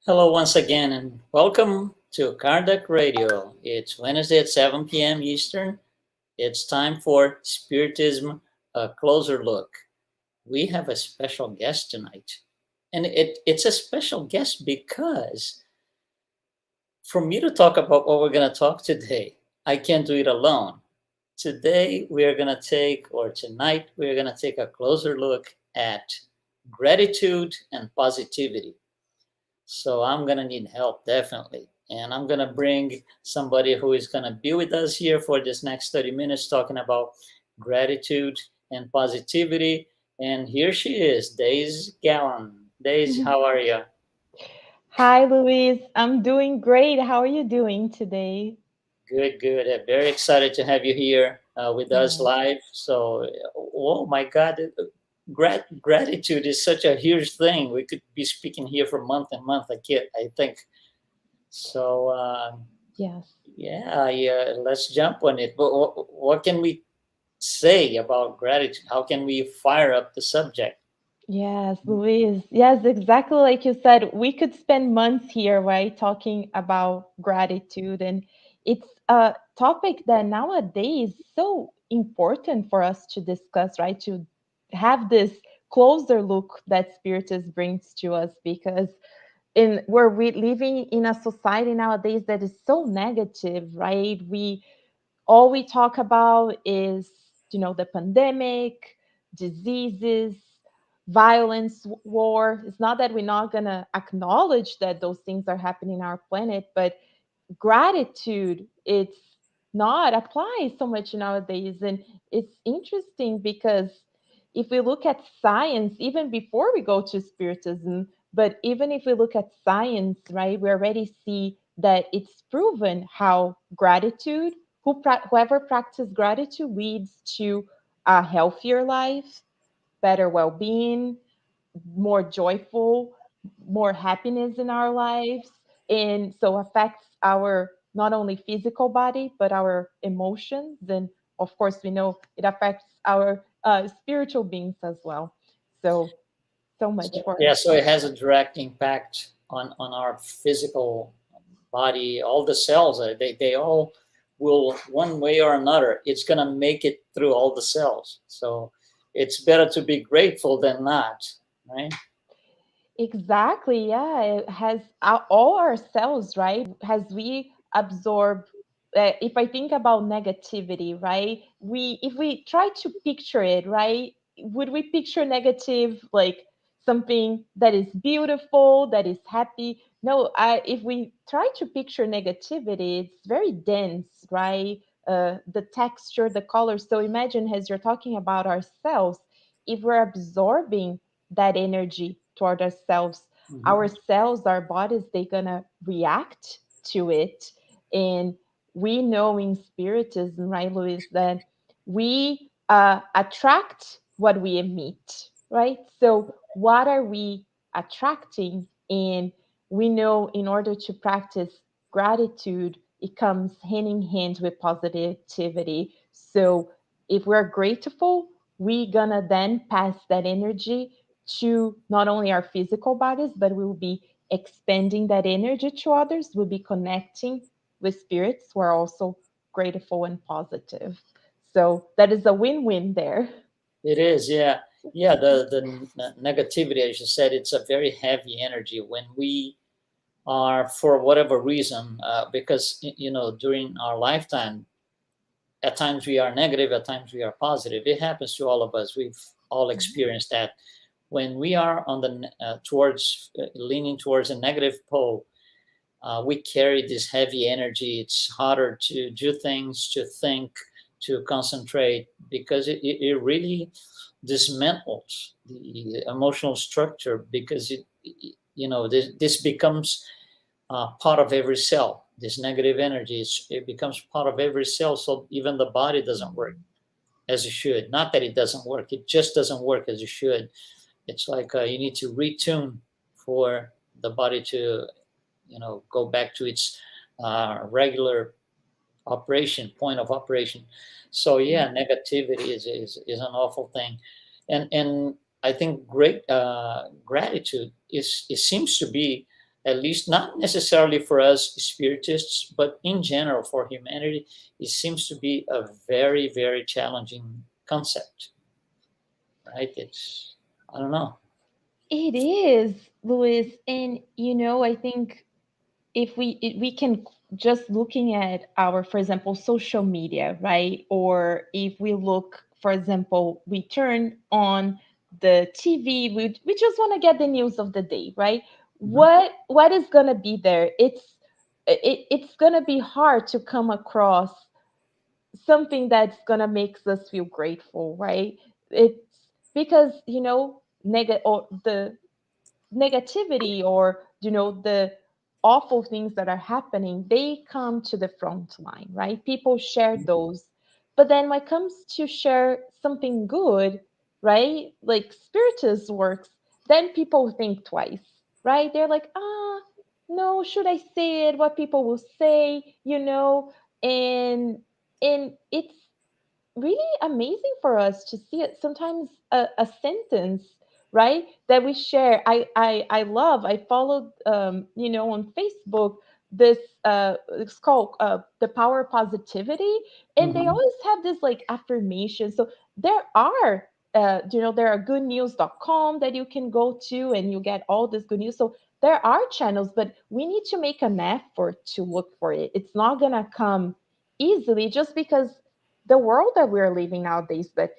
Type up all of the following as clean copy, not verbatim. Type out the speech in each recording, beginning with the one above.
Hello once again and welcome to Kardec Radio. It's Wednesday at 7 p.m. Eastern. It's time for Spiritism, a closer look. We have a special guest tonight. And it's a special guest because for me to talk about what we're going to talk today, I can't do it alone. Today, we are going to take, or tonight, we are going to take a closer look at gratitude and positivity. So I'm going to need help, definitely. And I'm going to bring somebody who is going to be with us here for this next 30 minutes talking about gratitude and positivity. And here she is, Deise Galan. Deise, how are you? Hi, Luiz. I'm doing great. How are you doing today? Good, good. I'm very excited to have you here with us Yeah. live. So, oh my God, gratitude is such a huge thing. We could be speaking here for month and month. I think. So, Yes. yeah, yeah, let's jump on it. But what can we say about gratitude? How can we fire up the subject? Yes, Luiz. Yes, exactly like you said. We could spend months here, right, talking about gratitude. And it's a topic that nowadays is so important for us to discuss, right? To have this closer look that Spiritus brings to us because in we're living in a society nowadays that is so negative, right? We all we talk about is the pandemic, diseases, violence, war. It's not that we're not going to acknowledge that those things are happening in our planet, but gratitude, it's not applied so much nowadays. And it's interesting because if we look at science, even before we go to spiritism, but even if we look at science, right, we already see that it's proven how gratitude, whoever practices gratitude leads to a healthier life, better well-being, more joyful, more happiness in our lives, and so affects our not only physical body but our emotions, and of course we know it affects our spiritual beings as well. So much So, for yeah, so it has a direct impact on our physical body. All the cells, they all will, one way or another, it's going to make it through all the cells. So it's better to be grateful than not, right? exactly, yeah, it has all our cells, right, has we absorb. If I think about negativity, right, we if we try to picture it, right, would we picture negative like something that is beautiful, that is happy? No, if we try to picture negativity, it's very dense, right? The texture, the color. So imagine, as you're talking about ourselves, if we're absorbing that energy toward ourselves, our Mhm. cells, our bodies, they're gonna react to it. And we know in spiritism, right, Luis, that we attract what we emit, right? So what are we attracting? And we know in order to practice gratitude, it comes hand in hand with positivity. So if we're grateful, we gonna then pass that energy to not only our physical bodies, but we will be expanding that energy to others. We'll be connecting with spirits who are also grateful and positive. So that is a win-win there. It is, yeah, yeah. The negativity, as you said, it's a very heavy energy when we are, for whatever reason, because during our lifetime, at times we are negative, at times we are positive. It happens to all of us. We've all experienced that. When we are on the towards leaning towards a negative pole, we carry this heavy energy. It's harder to do things, to think, to concentrate, because it really dismantles the emotional structure, because this becomes part of every cell. This negative energy, it becomes part of every cell, so even the body doesn't work as it should. Not that it doesn't work, it just doesn't work as it should. It's like you need to retune for the body to go back to its regular operation point of operation. So yeah, negativity is an awful thing. And I think great gratitude is, it seems to be at least not necessarily for us spiritists, but in general for humanity, it seems to be a very, very challenging concept, right? It's, I don't know. It is, Luis. And, I think if we can just looking at our, for example, social media, right? Or if we look, for example, we turn on the TV, we just want to get the news of the day, right? Mhm. What is going to be there? It's going to be hard to come across something that's going to make us feel grateful, right? It's because, or the negativity, or the awful things that are happening, they come to the front line, right? People share those, but then when it comes to share something good, right, like spiritus works, then people think twice, right? They're like, no, should I say it, what people will say, and it's really amazing for us to see it. Sometimes a sentence, right, that we share. I love. I followed, on Facebook, this. It's called the Power of Positivity, and they Mhm. always have this like affirmation. So there are. There are goodnews.com that you can go to and you get all this good news. So there are channels, but we need to make an effort to look for it. It's not gonna come easily just because the world that we're living nowadays. But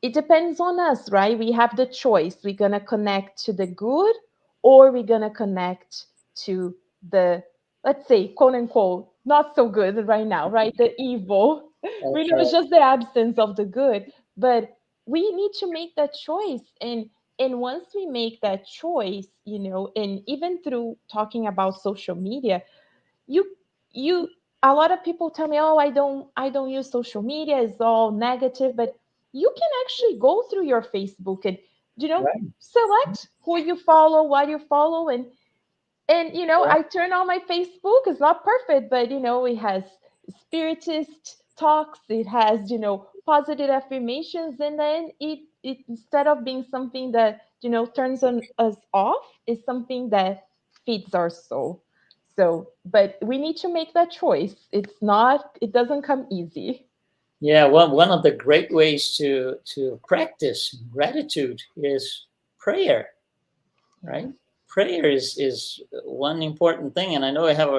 it depends on us, right? We have the choice. We're going to connect to the good, or we're going to connect to the, let's say, quote unquote, not so good right now, right? The evil. We That's know it's right. just the absence of the good, but we need to make that choice. And once we make that choice, and even through talking about social media, you you a lot of people tell me, oh, I don't use social media, it's all negative. But you can actually go through your Facebook and Right. select who you follow, what you follow. And Yeah. I turn on my Facebook. It's not perfect, but it has spiritist talks, it has positive affirmations, and then it instead of being something that turns on us off, is something that feeds our soul. So, but we need to make that choice. It doesn't come easy. Yeah. One of the great ways to practice gratitude is prayer, right? Yes. Prayer is one important thing, and I know I have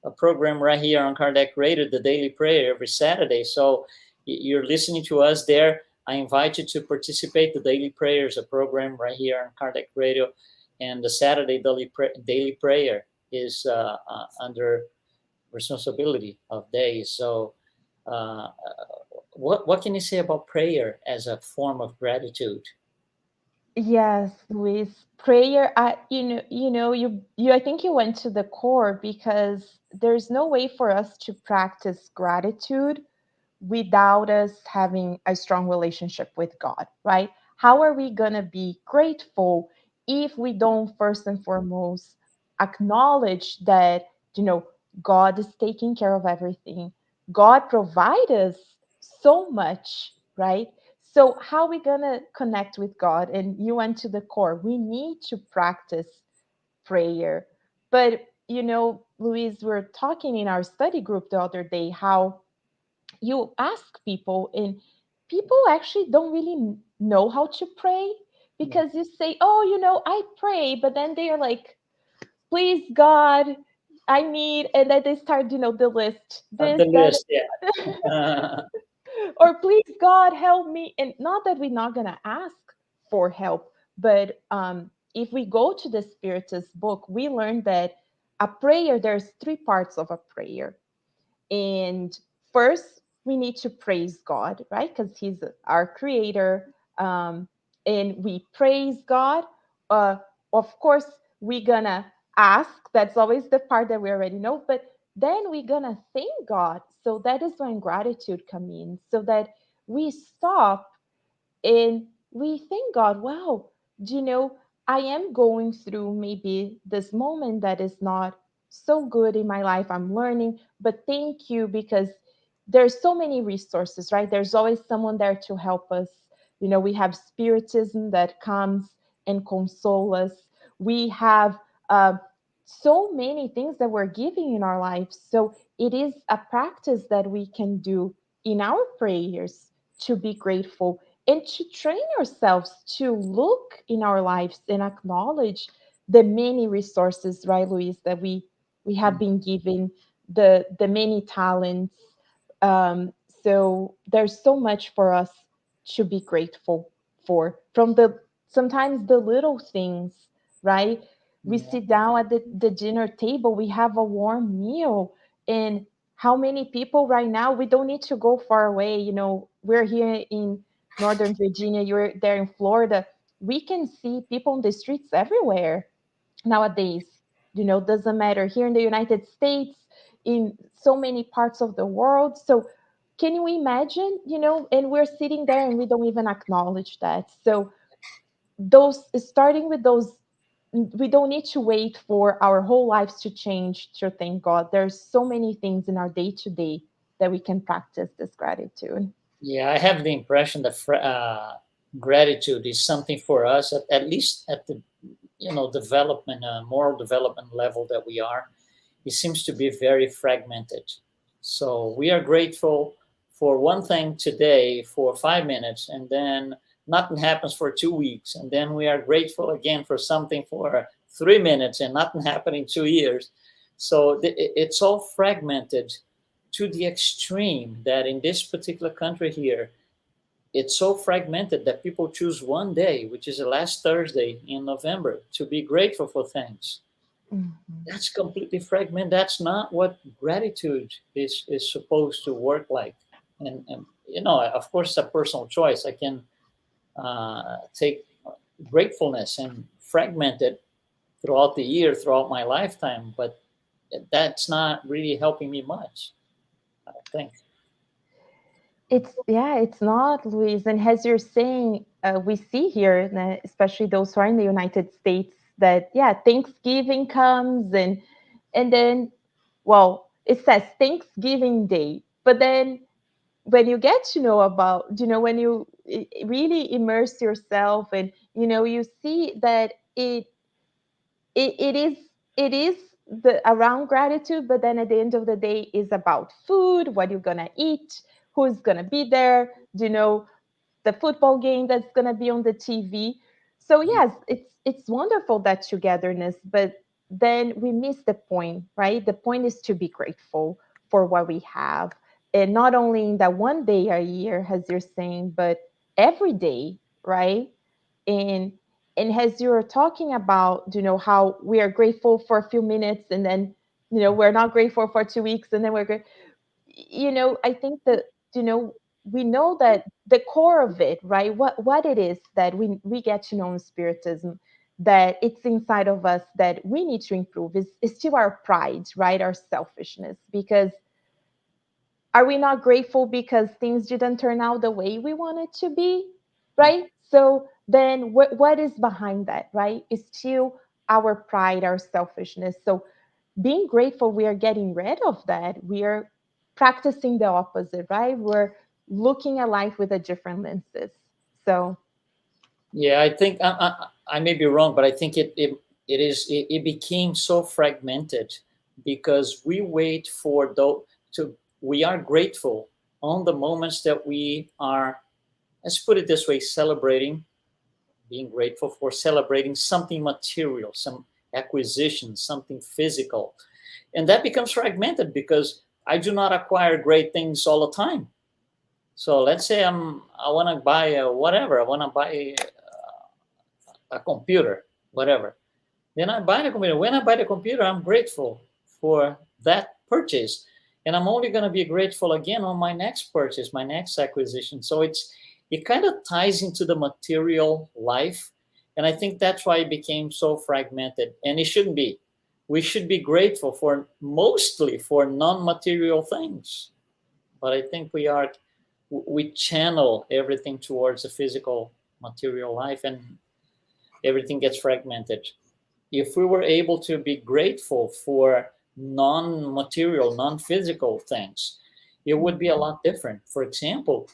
a program right here on Kardec Radio, the Daily Prayer, every Saturday. So you're listening to us there. I invite you to participate. The Daily Prayer is a program right here on Kardec Radio, and the Saturday Daily Prayer is under responsibility of days. So, what can you say about prayer as a form of gratitude? Yes, Luis. Prayer, you I think you went to the core, because there's no way for us to practice gratitude without us having a strong relationship with God, right? How are we going to be grateful if we don't first and foremost acknowledge that, you know, God is taking care of everything? God provides us so much, right? So how are we going to connect with God? And you went to the core. We need to practice prayer. But, Louise, we're talking in our study group the other day how you ask people, and people actually don't really know how to pray, Yeah. because you say, oh, I pray, but then they are like, please God, I need, and then they start, the list, this, The that, list, yeah. or please God help me. And not that we're not going to ask for help, but if we go to the Spiritist book, we learn that a prayer, there's three parts of a prayer. And first, we need to praise God, right? Because He's our creator. And we praise God. Uh, of course, we're gonna ask. That's always the part that we already know. But then we're gonna thank God. So that is when gratitude comes in. So that we stop and we thank God, wow, do I am going through maybe this moment that is not so good in my life. I'm learning, but thank you, because there's so many resources, right? There's always someone there to help us. We have Spiritism that comes and console us. We have so many things that we're giving in our lives. So it is a practice that we can do in our prayers to be grateful and to train ourselves to look in our lives and acknowledge the many resources, right, Luis, that we have been given, the many talents. So there's so much for us to be grateful for, from the sometimes the little things, right? We Yeah. sit down at the dinner table, we have a warm meal, and how many people right now, we don't need to go far away. We're here in Northern Virginia, you're there in Florida. We can see people on the streets everywhere nowadays. Doesn't matter, here in the United States, in so many parts of the world. So can you imagine, and we're sitting there and we don't even acknowledge that. So those, starting with those, we don't need to wait for our whole lives to change to thank God. There's so many things in our day to day that we can practice this gratitude. Yeah, I have the impression that gratitude is something for us, at least at the development, moral development level that we are. It seems to be very fragmented. So we are grateful for one thing today for 5 minutes, and then nothing happens for 2 weeks, and then we are grateful again for something for 3 minutes, and nothing happened in 2 years. So it's all fragmented to the extreme that in this particular country here, it's so fragmented that people choose one day, which is the last Thursday in November, to be grateful for things. Mhm. That's completely fragmented. That's not what gratitude is supposed to work like. And of course, it's a personal choice. I can take gratefulness and fragment it throughout the year, throughout my lifetime, but that's not really helping me much, I don't think. It's not, Luis. And as you're saying, we see here, especially those who are in the United States, that Thanksgiving comes, and then, well, it says Thanksgiving Day, but then when you get to know about, when you really immerse yourself, and you see that it is the around gratitude, but then at the end of the day is about food, what you're gonna eat, who's gonna be there, the football game that's gonna be on the TV. So yes, it's wonderful, that togetherness, but then we miss the point, right? The point is to be grateful for what we have, and not only in that one day a year, as you're saying, but every day, right? And and as you were talking about, how we are grateful for a few minutes, and then we're not grateful for 2 weeks, and then we're great. I think that, you know we know that the core of it, right, what it is that we get to know in Spiritism, that it's inside of us, that we need to improve, is still our pride, right, our selfishness. Because are we not grateful because things didn't turn out the way we wanted to be, right? So then what is behind that, right? It's still our pride, our selfishness. So being grateful, we are getting rid of that. We are practicing the opposite, right? We're looking at life with a different lenses. So Yeah, I think I may be wrong, but I think it became so fragmented because we wait for those to we are grateful on the moments that we are, let's put it this way, celebrating, being grateful for celebrating something material, some acquisition, something physical, and that becomes fragmented because I do not acquire great things all the time. So let's say I want to buy whatever, I want to buy a computer, whatever. Then I buy the computer. When I buy the computer, I'm grateful for that purchase. And I'm only going to be grateful again on my next purchase, my next acquisition. So it kind of ties into the material life. And I think that's why it became so fragmented. And it shouldn't be. We should be grateful for mostly for non-material things. But I think we channel everything towards the physical material life, and everything gets fragmented. If we were able to be grateful for non-material, non-physical things, it would be a lot different. For example,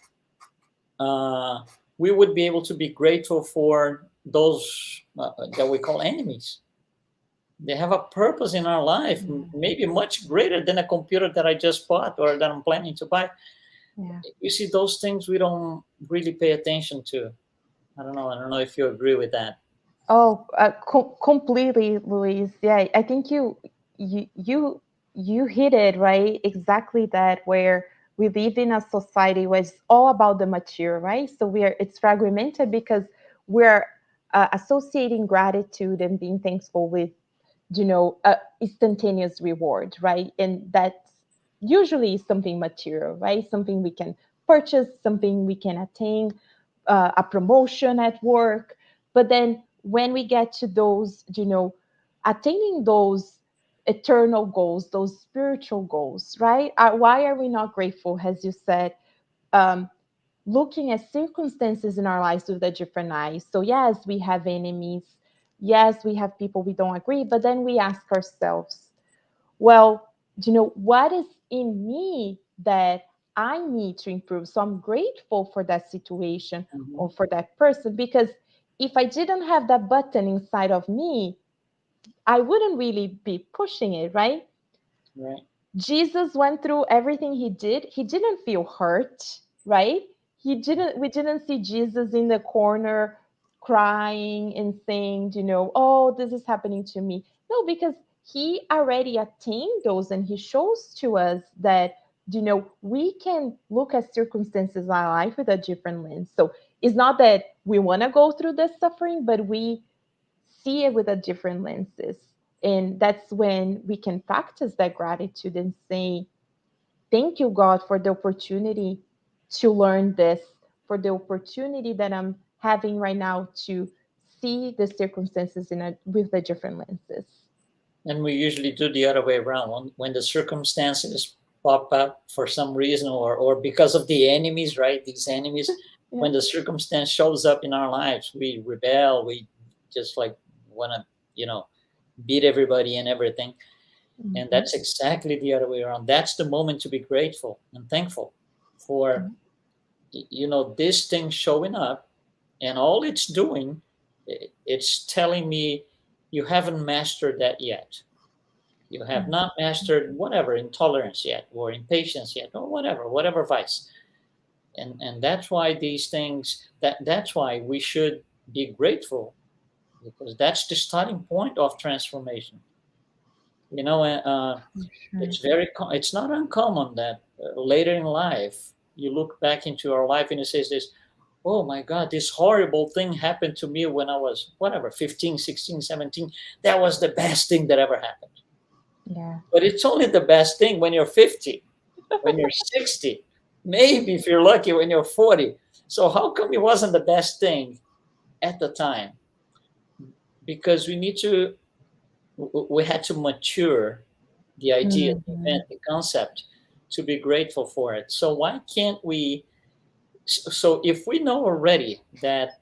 uh, we would be able to be grateful for those that we call enemies. They have a purpose in our life, maybe much greater than a computer that I just bought or that I'm planning to buy. Yeah. You see, those things we don't really pay attention to. I don't know. I don't know if you agree with that. Oh, completely, Luis. Yeah, I think you hit it right. Exactly that, where we live in a society where it's all about the material, right? So it's fragmented because we're associating gratitude and being thankful with, instantaneous reward, right? And that's usually something material, right? Something we can purchase, something we can attain, a promotion at work. But then when we get to those, attaining those eternal goals, those spiritual goals, right? Why are we not grateful, as you said? Um, Looking at circumstances in our lives with a different eyes. So, yes, we have enemies. Yes, we have people we don't agree. But then we ask ourselves, well, what is in me that I need to improve? So I'm grateful for that situation Hmm. or for that person, because if I didn't have that button inside of me, I wouldn't really be pushing it, right? Right. Jesus went through everything he did. He didn't feel hurt, right? We didn't see Jesus in the corner crying and saying, oh, this is happening to me. No, because he already attained those, and he shows to us that, we can look at circumstances in our life with a different lens. So it's not that we want to go through this suffering, but we see it with a different lenses. And that's when we can practice that gratitude and say, thank you, God, for the opportunity to learn this, for the opportunity that I'm having right now to see the circumstances with the different lenses. And we usually do the other way around. When the circumstances pop up for some reason, or because of the enemies, right? These enemies, Yeah. when the circumstance shows up in our lives, we rebel. We just like want to, you know, beat everybody and everything. And Mhm. that's exactly the other way around. That's the moment to be grateful and thankful for, this thing showing up, and all it's doing, it's telling me you haven't mastered that yet. You have not mastered whatever intolerance yet, or impatience yet, or whatever vice. And that's why these things, that's why we should be grateful, because that's the starting point of transformation. You know, Sure. it's not uncommon that later in life you look back into your life and it says this, oh my God, this horrible thing happened to me when I was whatever 15, 16, 17. That was the best thing that ever happened. Yeah. But it's only the best thing when you're 50, when you're 60, maybe if you're lucky when you're 40. So how come it wasn't the best thing at the time? Because we had to mature the idea, the Mhm. event, the concept, to be grateful for it. So why can't we? So if we know already that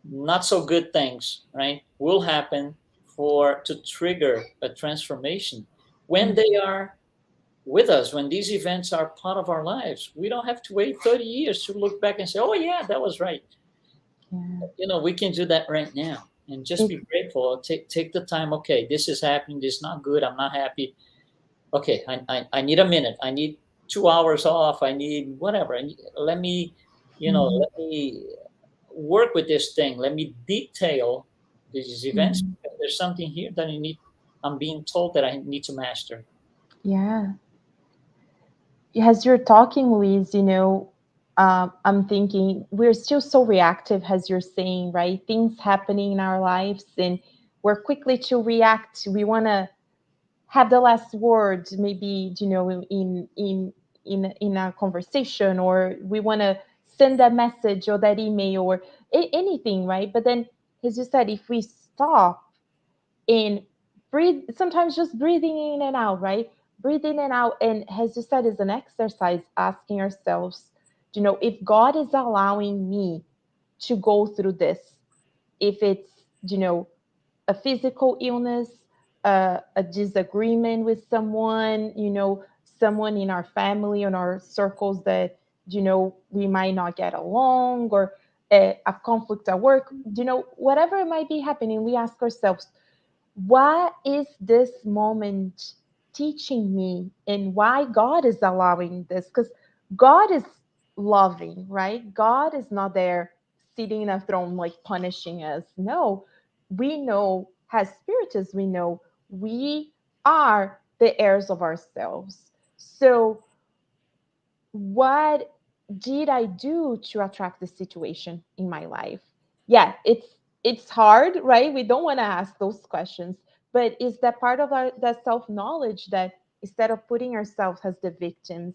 not so good things, right, will happen for to trigger a transformation, when they are with us, when these events are part of our lives, we don't have to wait 30 years to look back and say, oh yeah, that was right. Yeah. We can do that right now and just be Ex- grateful. Take the time. Okay, this is happening, this is not good, I'm not happy. Okay, I need a minute, I need 2 hours off, I need whatever. Let me, mhm. let me work with this thing, let me detail these events, Mhm. because there's something here that I'm being told that I need to master. Yeah. As you're talking, Louise, I'm thinking we're still so reactive, as you're saying, right? Things happening in our lives, and we're quickly to react. We want to have the last word, maybe, in a conversation, or we want to send that message or that email or anything, right? But then, as you said, if we stop and breathe, sometimes just breathing in and out, right? Breathing in and out, and as you said, is an exercise, asking ourselves, if God is allowing me to go through this, if it's, you know a physical illness, a disagreement with someone, someone in our family, in our circles that, we might not get along, or a conflict at work, whatever might be happening, we ask ourselves, what is this moment teaching me, and why God is allowing this? Because God is loving, right? God is not there sitting in a throne like punishing us. No, we know, as spirits, we know we are the heirs of ourselves. So what did I do to attract the situation in my life? Yeah, it's hard, right? We don't want to ask those questions, but is that part of our that self knowledge that instead of putting ourselves as the victims,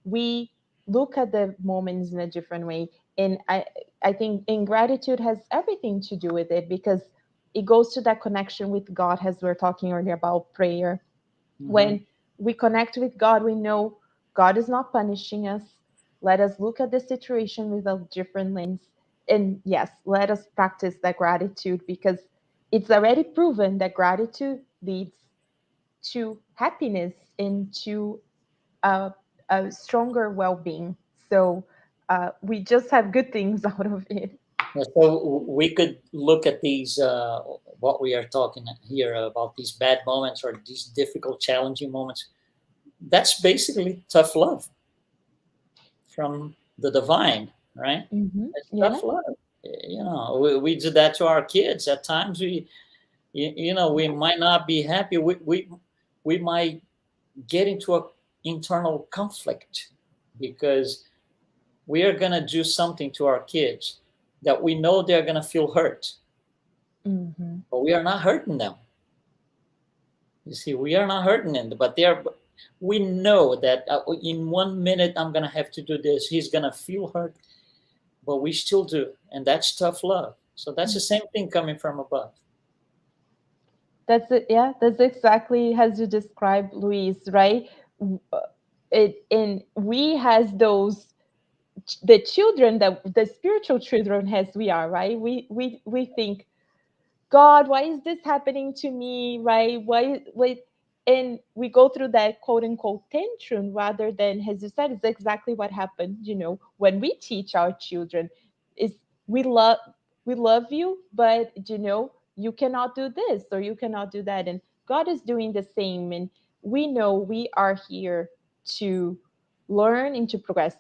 we look at the moments in a different way. And I think ingratitude has everything to do with it, because it goes to that connection with God, as we are talking earlier about prayer. Hmm. When we connect with God, we know God is not punishing us. Let us look at the situation with a different lens. And yes, let us practice that gratitude, because it's already proven that gratitude leads to happiness and to a, a stronger well being. So we just have good things out of it. Yeah, so we could look at these, what we are talking here about, these bad moments or these difficult, challenging moments. That's basically tough love from the divine, right? It's Yeah. tough love. You know, we do that to our kids. At times, we might not be happy. We might get into a internal conflict because we are gonna do something to our kids that we know they're gonna feel hurt, Hmm. but we are not hurting them. You see, we are not hurting them, but they're. We know that in 1 minute I'm gonna have to do this. He's gonna feel hurt, but we still do, and that's tough love. So that's the same thing coming from above. That's it. Yeah, that's exactly as you described, Luis, right? It and we has those the children, that the spiritual children, as we are, right? We think, God, why is this happening to me? Right? Why? And we go through that quote unquote tantrum, rather than, as you said, it's exactly what happened. When we teach our children, is we love we love you, but you cannot do this or you cannot do that, and God is doing the same, and we know we are here to learn and to progress.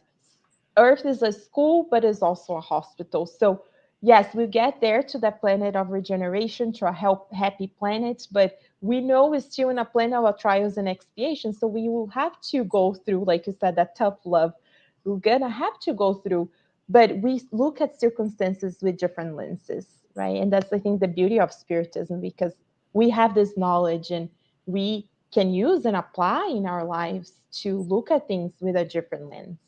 Earth is a school, but is also a hospital. So yes, we get there to the planet of regeneration, to a happy planet, but we know we're still in a planet of trials and expiation. So we will have to go through, like you said, that tough love. We're gonna have to go through, but we look at circumstances with different lenses, right? And that's, I think, the beauty of Spiritism, because we have this knowledge and we can use and apply in our lives to look at things with a different lens.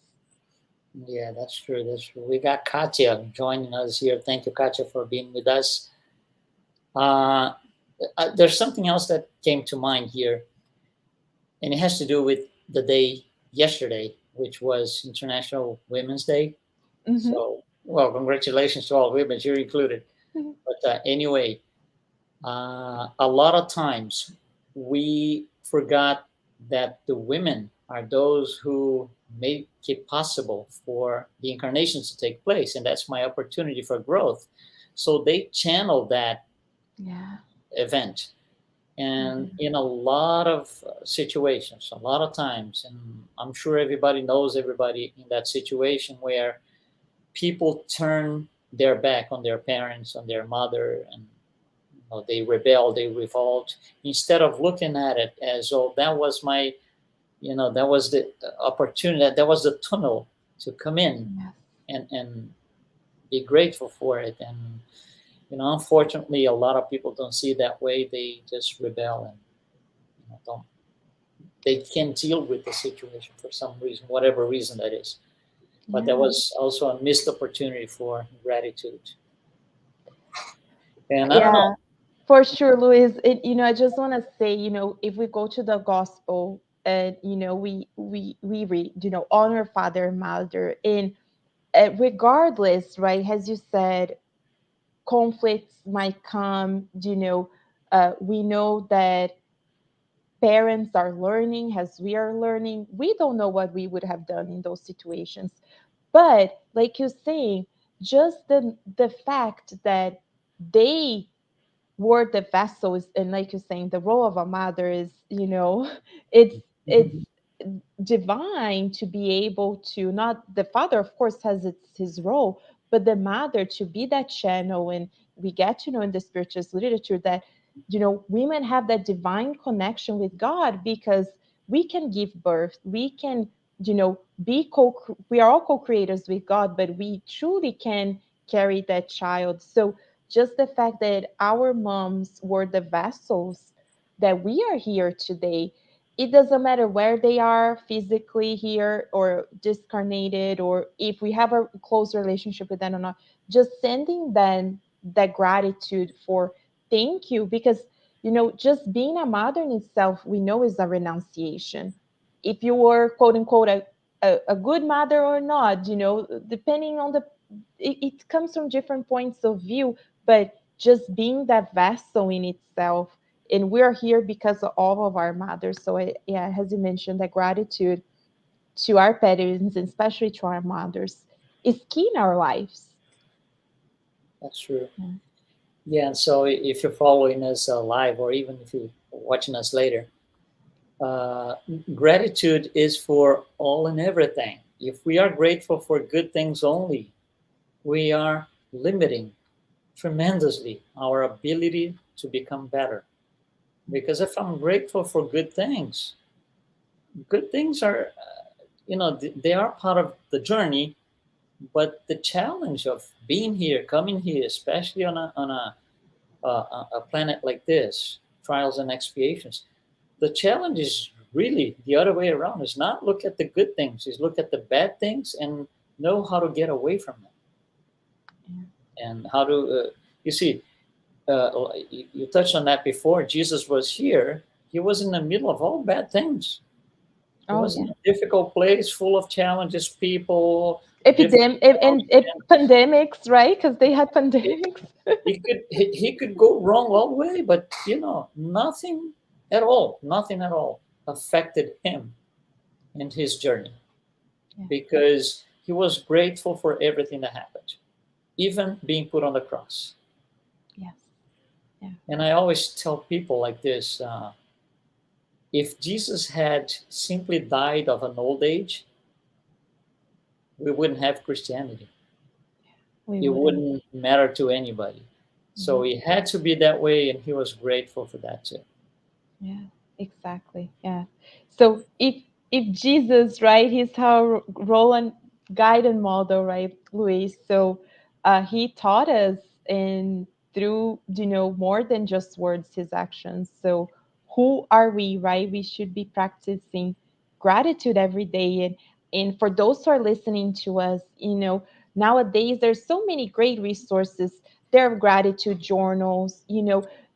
Yeah, that's true. That's true. We got Katya joining us here. Thank you, Katya, for being with us. Uh, there's something else that came to mind here, and it has to do with the day yesterday, which was International Women's Day. Mm-hmm. So, well, congratulations to all women, you're included. But anyway, a lot of times we forgot that the women are those who make it possible for the incarnations to take place, and that's my opportunity for growth. So they channel that Yeah. event, and Mhm. in a lot of situations, a lot of times, and I'm sure everybody knows everybody in that situation where people turn their back on their parents, on their mother, and they rebel, they revolt, instead of looking at it as, oh, that was my, that was the opportunity, that was the tunnel to come in Yes. and be grateful for it. And unfortunately, a lot of people don't see it that way. They just rebel and don't. They can't deal with the situation for some reason, whatever reason that is. But there Yeah. was also a missed opportunity for gratitude. And I don't know. Yeah. For sure, Luis. I just want to say, if we go to the gospel, and we read, honor father and mother, and regardless, right? As you said, conflicts might come. We know that parents are learning as we are learning. We don't know what we would have done in those situations, but like you're saying, just the fact that they we're the vessels, and like you're saying, the role of a mother is, it's it's divine to be able to, not the father of course has its his role, but the mother to be that channel. And we get to know in the spiritual literature that, women have that divine connection with God, because we can give birth, we can, be we are all co-creators with God, but we truly can carry that child. So just the fact that our moms were the vessels that we are here today, it doesn't matter where they are physically here or discarnated, or if we have a close relationship with them or not, just sending them that gratitude for thank you. Because, just being a mother in itself, we know is a renunciation. If you were quote unquote a good mother or not, depending on it comes from different points of view, but just being that vessel in itself, and we're here because of all of our mothers. So yeah, as you mentioned, that gratitude to our parents and especially to our mothers is key in our lives. That's true. Yeah. Yeah, and so if you're following us live, or even if you're watching us later, uh, gratitude is for all and everything. If we are grateful for good things only, we are limiting tremendously our ability to become better. Because if I'm grateful for good things are, they are part of the journey. But the challenge of being here, coming here, especially on a planet like this, trials and expiations, the challenge is really the other way around. Is not look at the good things, is look at the bad things and know how to get away from them, Yeah. and how to, you see, you touched on that before. Jesus was here. He was in the middle of all bad things. He Oh was in yeah. a difficult place, full of challenges, people, different And challenges. pandemics, right? Because they had pandemics. He could go wrong all the way, but nothing at all affected him in his journey, Yeah. because he was grateful for everything that happened, even being put on the cross. Yes. Yeah. And I always tell people like this: if Jesus had simply died of an old age, we wouldn't have Christianity. We It wouldn't. wouldn't matter to anybody. So Mhm. he had to be that way, and he was grateful for that too. Yeah, exactly. Yeah. So if Jesus, right, he's our role and guide and model, right, Luis? So he taught us in through, more than just words, his actions. So who are we, right? We should be practicing gratitude every day. And for those who are listening to us, nowadays there's so many great resources. There are gratitude journals,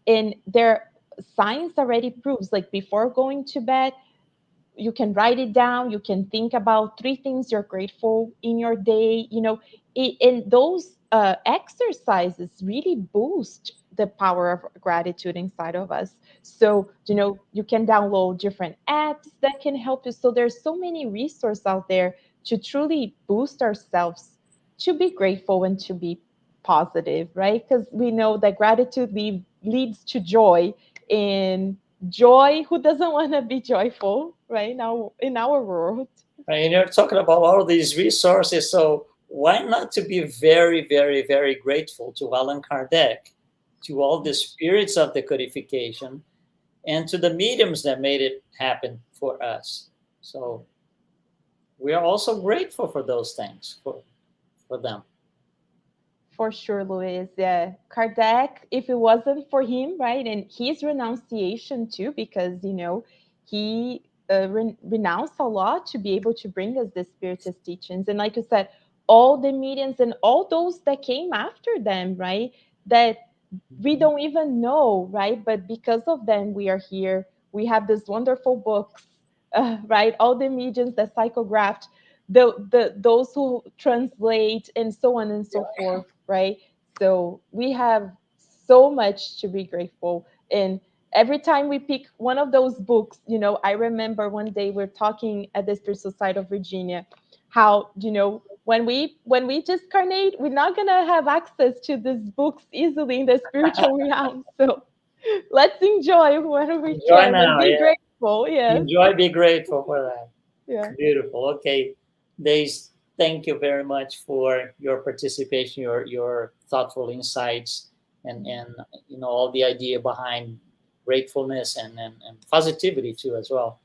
and there science already proves, like, before going to bed, you can write it down, you can think about three things you're grateful in your day, and those exercises really boost the power of gratitude inside of us. So you can download different apps that can help you. So there's so many resources out there to truly boost ourselves, to be grateful and to be positive, right? Because we know that gratitude leads to joy, and joy, who doesn't want to be joyful right now in our world? And you're talking about all of these resources, so why not to be very, very, very grateful to Allan Kardec, to all the spirits of the codification, and to the mediums that made it happen for us. So we are also grateful for those things, for them. For sure, Luis. Yeah, Kardec, if it wasn't for him, right, and his renunciation too, because he renounced a lot to be able to bring us the spiritist teachings. And like you said, all the mediums and all those that came after them, right, that we don't even know, right? But because of them, we are here. We have these wonderful books, right? All the mediums that psychographed, those who translate, and so on and so forth, right? So we have so much to be grateful. And every time we pick one of those books, I remember one day we're talking at the Spirit Society of Virginia, how when we discarnate, we're not gonna have access to these books easily in the spiritual realm. So let's enjoy when we Enjoy can and now. be Yeah. grateful. Yes. Enjoy. Be grateful for that. Yeah. Beautiful. Okay, Days. Thank you very much for your participation, your thoughtful insights, and all the idea behind gratefulness and positivity too as well.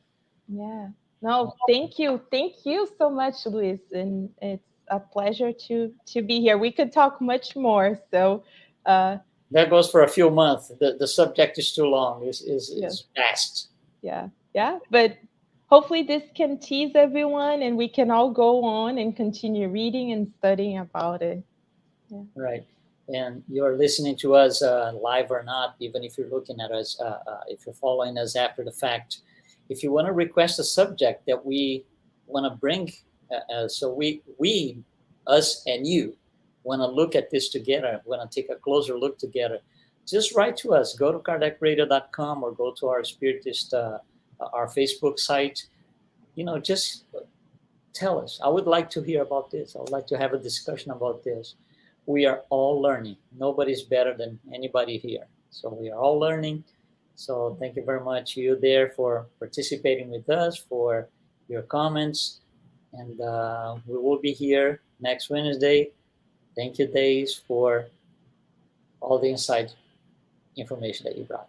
Yeah. No, thank you. Thank you so much, Luis. And it's a pleasure to be here. We could talk much more. So uh That goes for a few months. The subject is too long. yeah, Is vast. yeah, yeah. But hopefully this can tease everyone and we can all go on and continue reading and studying about it. Yeah. Right. And you're listening to us live or not, even if you're looking at us, if you're following us after the fact. If you want to request a subject that we want to bring, so us and you, want to look at this together, want to take a closer look together, just write to us. Go to kardecradio.com or go to our Spiritist, our Facebook site. Just tell us. I would like to hear about this. I would like to have a discussion about this. We are all learning. Nobody's better than anybody here. So we are all learning. So thank you very much, you there, for participating with us, for your comments. And we will be here next Wednesday. Thank you, Days, for all the inside information that you brought.